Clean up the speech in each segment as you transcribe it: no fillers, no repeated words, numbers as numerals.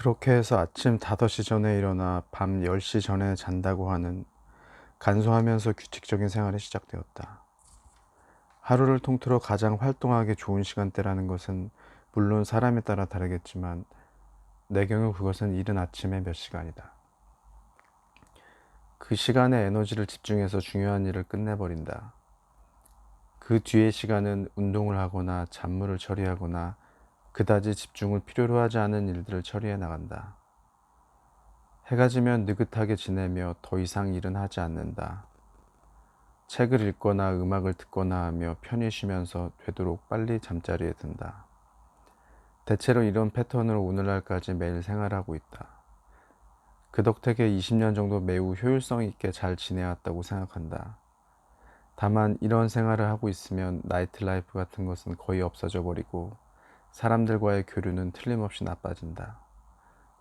그렇게 해서 아침 5시 전에 일어나 밤 10시 전에 잔다고 하는 간소하면서 규칙적인 생활이 시작되었다. 하루를 통틀어 가장 활동하기 좋은 시간대라는 것은 물론 사람에 따라 다르겠지만 내 경우 그것은 이른 아침의 몇 시간이다. 그 시간에 에너지를 집중해서 중요한 일을 끝내버린다. 그 뒤의 시간은 운동을 하거나 잡무를 처리하거나 그다지 집중을 필요로 하지 않은 일들을 처리해 나간다. 해가 지면 느긋하게 지내며 더 이상 일은 하지 않는다. 책을 읽거나 음악을 듣거나 하며 편히 쉬면서 되도록 빨리 잠자리에 든다. 대체로 이런 패턴으로 오늘날까지 매일 생활하고 있다. 그 덕택에 20년 정도 매우 효율성 있게 잘 지내왔다고 생각한다. 다만 이런 생활을 하고 있으면 나이트 라이프 같은 것은 거의 없어져 버리고 사람들과의 교류는 틀림없이 나빠진다.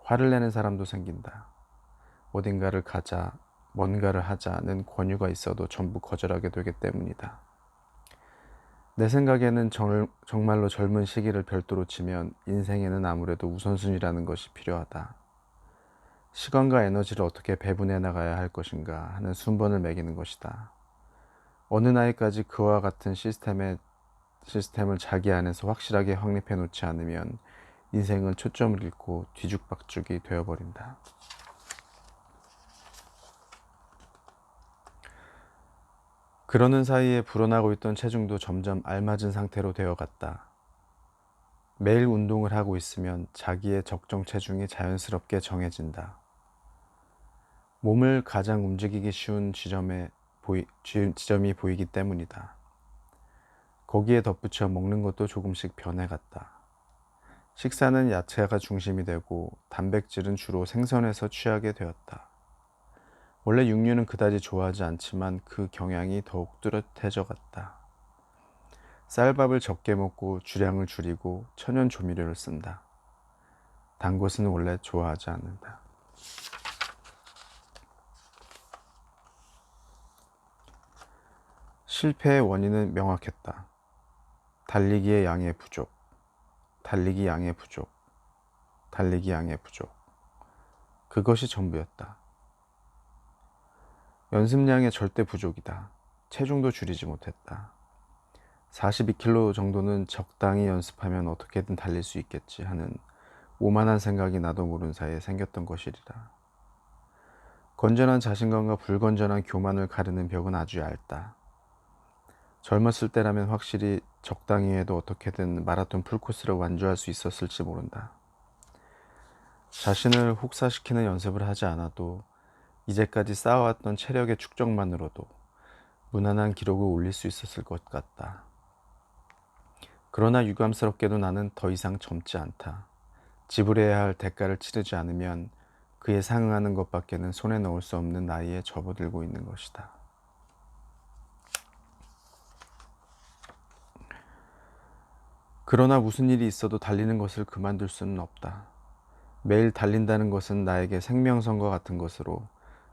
화를 내는 사람도 생긴다. 어딘가를 가자, 뭔가를 하자는 권유가 있어도 전부 거절하게 되기 때문이다. 내 생각에는 정말로 젊은 시기를 별도로 치면 인생에는 아무래도 우선순위라는 것이 필요하다. 시간과 에너지를 어떻게 배분해 나가야 할 것인가 하는 순번을 매기는 것이다. 어느 나이까지 그와 같은 시스템을 자기 안에서 확실하게 확립해 놓지 않으면 인생은 초점을 잃고 뒤죽박죽이 되어버린다. 그러는 사이에 불어나고 있던 체중도 점점 알맞은 상태로 되어갔다. 매일 운동을 하고 있으면 자기의 적정 체중이 자연스럽게 정해진다. 몸을 가장 움직이기 쉬운 지점이 보이기 때문이다. 거기에 덧붙여 먹는 것도 조금씩 변해갔다. 식사는 야채가 중심이 되고 단백질은 주로 생선에서 취하게 되었다. 원래 육류는 그다지 좋아하지 않지만 그 경향이 더욱 뚜렷해져 갔다. 쌀밥을 적게 먹고 주량을 줄이고 천연 조미료를 쓴다. 단 것은 원래 좋아하지 않는다. 실패의 원인은 명확했다. 달리기의 양의 부족, 달리기 양의 부족, 달리기 양의 부족. 그것이 전부였다. 연습량의 절대 부족이다. 체중도 줄이지 못했다. 42kg 정도는 적당히 연습하면 어떻게든 달릴 수 있겠지 하는 오만한 생각이 나도 모른 사이에 생겼던 것이리라. 건전한 자신감과 불건전한 교만을 가르는 벽은 아주 얇다. 젊었을 때라면 확실히 적당히 해도 어떻게든 마라톤 풀코스를 완주할 수 있었을지 모른다. 자신을 혹사시키는 연습을 하지 않아도 이제까지 쌓아왔던 체력의 축적만으로도 무난한 기록을 올릴 수 있었을 것 같다. 그러나 유감스럽게도 나는 더 이상 젊지 않다. 지불해야 할 대가를 치르지 않으면 그에 상응하는 것밖에는 손에 넣을 수 없는 나이에 접어들고 있는 것이다. 그러나 무슨 일이 있어도 달리는 것을 그만둘 수는 없다. 매일 달린다는 것은 나에게 생명선과 같은 것으로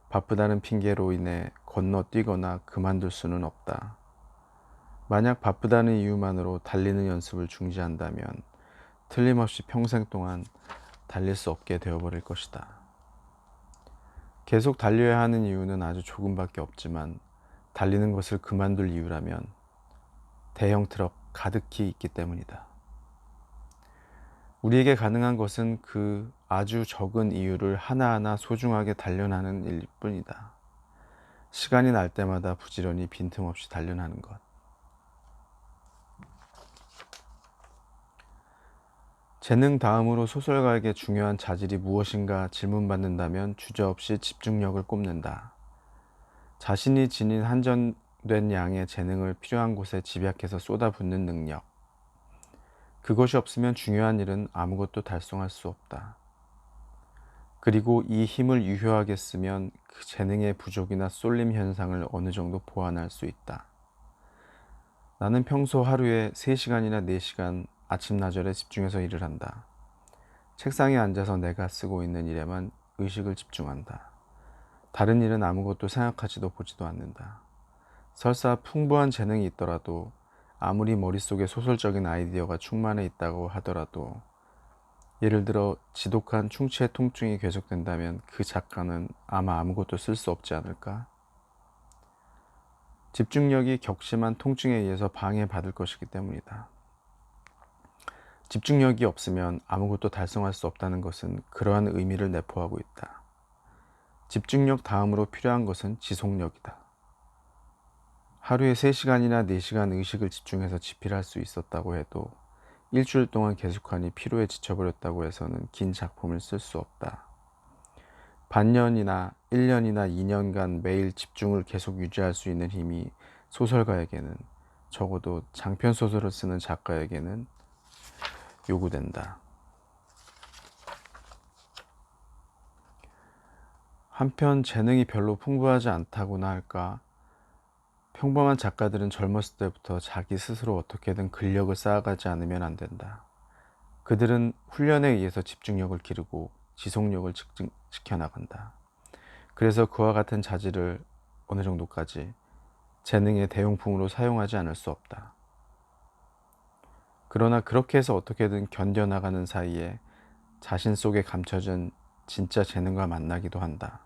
바쁘다는 핑계로 인해 건너뛰거나 그만둘 수는 없다. 만약 바쁘다는 이유만으로 달리는 연습을 중지한다면 틀림없이 평생 동안 달릴 수 없게 되어버릴 것이다. 계속 달려야 하는 이유는 아주 조금밖에 없지만 달리는 것을 그만둘 이유라면 대형 트럭 가득히 있기 때문이다. 우리에게 가능한 것은 그 아주 적은 이유를 하나하나 소중하게 단련하는 일 뿐이다. 시간이 날 때마다 부지런히 빈틈없이 단련하는 것. 재능 다음으로 소설가에게 중요한 자질이 무엇인가 질문받는다면 주저없이 집중력을 꼽는다. 자신이 지닌 한정된 양의 재능을 필요한 곳에 집약해서 쏟아붓는 능력. 그것이 없으면 중요한 일은 아무것도 달성할 수 없다. 그리고 이 힘을 유효하게 쓰면 그 재능의 부족이나 쏠림 현상을 어느 정도 보완할 수 있다. 나는 평소 하루에 3시간이나 4시간 아침나절에 집중해서 일을 한다. 책상에 앉아서 내가 쓰고 있는 일에만 의식을 집중한다. 다른 일은 아무것도 생각하지도 보지도 않는다. 설사 풍부한 재능이 있더라도 아무리 머릿속에 소설적인 아이디어가 충만해 있다고 하더라도 예를 들어 지독한 충치의 통증이 계속된다면 그 작가는 아마 아무것도 쓸 수 없지 않을까? 집중력이 격심한 통증에 의해서 방해받을 것이기 때문이다. 집중력이 없으면 아무것도 달성할 수 없다는 것은 그러한 의미를 내포하고 있다. 집중력 다음으로 필요한 것은 지속력이다. 하루에 3시간이나 4시간 의식을 집중해서 집필할 수 있었다고 해도 일주일 동안 계속하니 피로에 지쳐버렸다고 해서는 긴 작품을 쓸 수 없다. 반년이나 1년이나 2년간 매일 집중을 계속 유지할 수 있는 힘이 소설가에게는, 적어도 장편 소설을 쓰는 작가에게는 요구된다. 한편 재능이 별로 풍부하지 않다고나 할까, 평범한 작가들은 젊었을 때부터 자기 스스로 어떻게든 근력을 쌓아가지 않으면 안 된다. 그들은 훈련에 의해서 집중력을 기르고 지속력을 지켜나간다. 그래서 그와 같은 자질을 어느 정도까지 재능의 대용품으로 사용하지 않을 수 없다. 그러나 그렇게 해서 어떻게든 견뎌나가는 사이에 자신 속에 감춰진 진짜 재능과 만나기도 한다.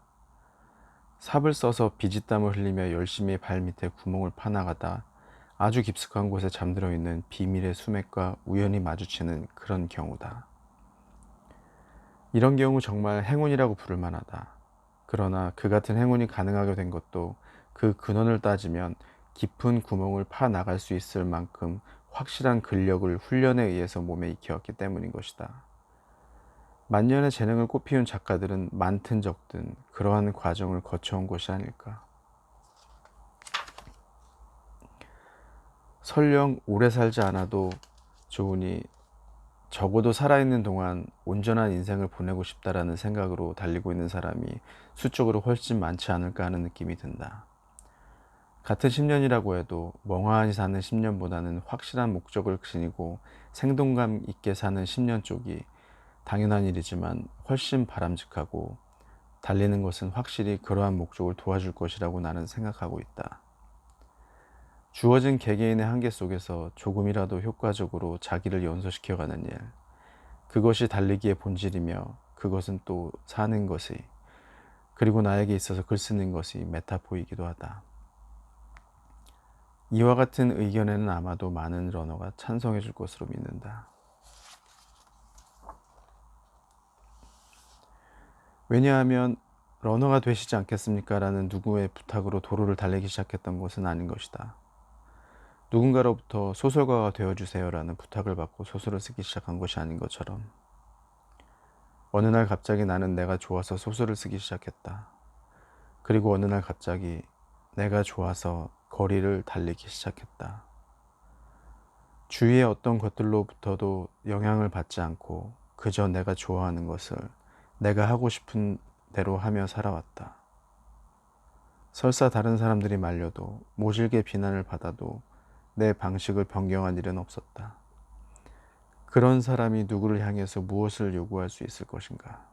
삽을 써서 비지땀을 흘리며 열심히 발밑에 구멍을 파나가다 아주 깊숙한 곳에 잠들어 있는 비밀의 수맥과 우연히 마주치는 그런 경우다. 이런 경우 정말 행운이라고 부를 만하다. 그러나 그 같은 행운이 가능하게 된 것도 그 근원을 따지면 깊은 구멍을 파 나갈 수 있을 만큼 확실한 근력을 훈련에 의해서 몸에 익혀왔기 때문인 것이다. 만년의 재능을 꽃피운 작가들은 많든 적든 그러한 과정을 거쳐온 것이 아닐까. 설령 오래 살지 않아도 좋으니 적어도 살아있는 동안 온전한 인생을 보내고 싶다라는 생각으로 달리고 있는 사람이 수적으로 훨씬 많지 않을까 하는 느낌이 든다. 같은 10년이라고 해도 멍하니 사는 10년보다는 확실한 목적을 지니고 생동감 있게 사는 10년 쪽이 당연한 일이지만 훨씬 바람직하고, 달리는 것은 확실히 그러한 목적을 도와줄 것이라고 나는 생각하고 있다. 주어진 개개인의 한계 속에서 조금이라도 효과적으로 자기를 연소시켜가는 일, 그것이 달리기의 본질이며 그것은 또 사는 것이, 그리고 나에게 있어서 글 쓰는 것이 메타포이기도 하다. 이와 같은 의견에는 아마도 많은 러너가 찬성해 줄 것으로 믿는다. 왜냐하면 러너가 되시지 않겠습니까? 라는 누구의 부탁으로 도로를 달리기 시작했던 것은 아닌 것이다. 누군가로부터 소설가가 되어주세요 라는 부탁을 받고 소설을 쓰기 시작한 것이 아닌 것처럼, 어느 날 갑자기 나는 내가 좋아서 소설을 쓰기 시작했다. 그리고 어느 날 갑자기 내가 좋아서 거리를 달리기 시작했다. 주위의 어떤 것들로부터도 영향을 받지 않고 그저 내가 좋아하는 것을 내가 하고 싶은 대로 하며 살아왔다. 설사 다른 사람들이 말려도 모질게 비난을 받아도 내 방식을 변경한 일은 없었다. 그런 사람이 누구를 향해서 무엇을 요구할 수 있을 것인가?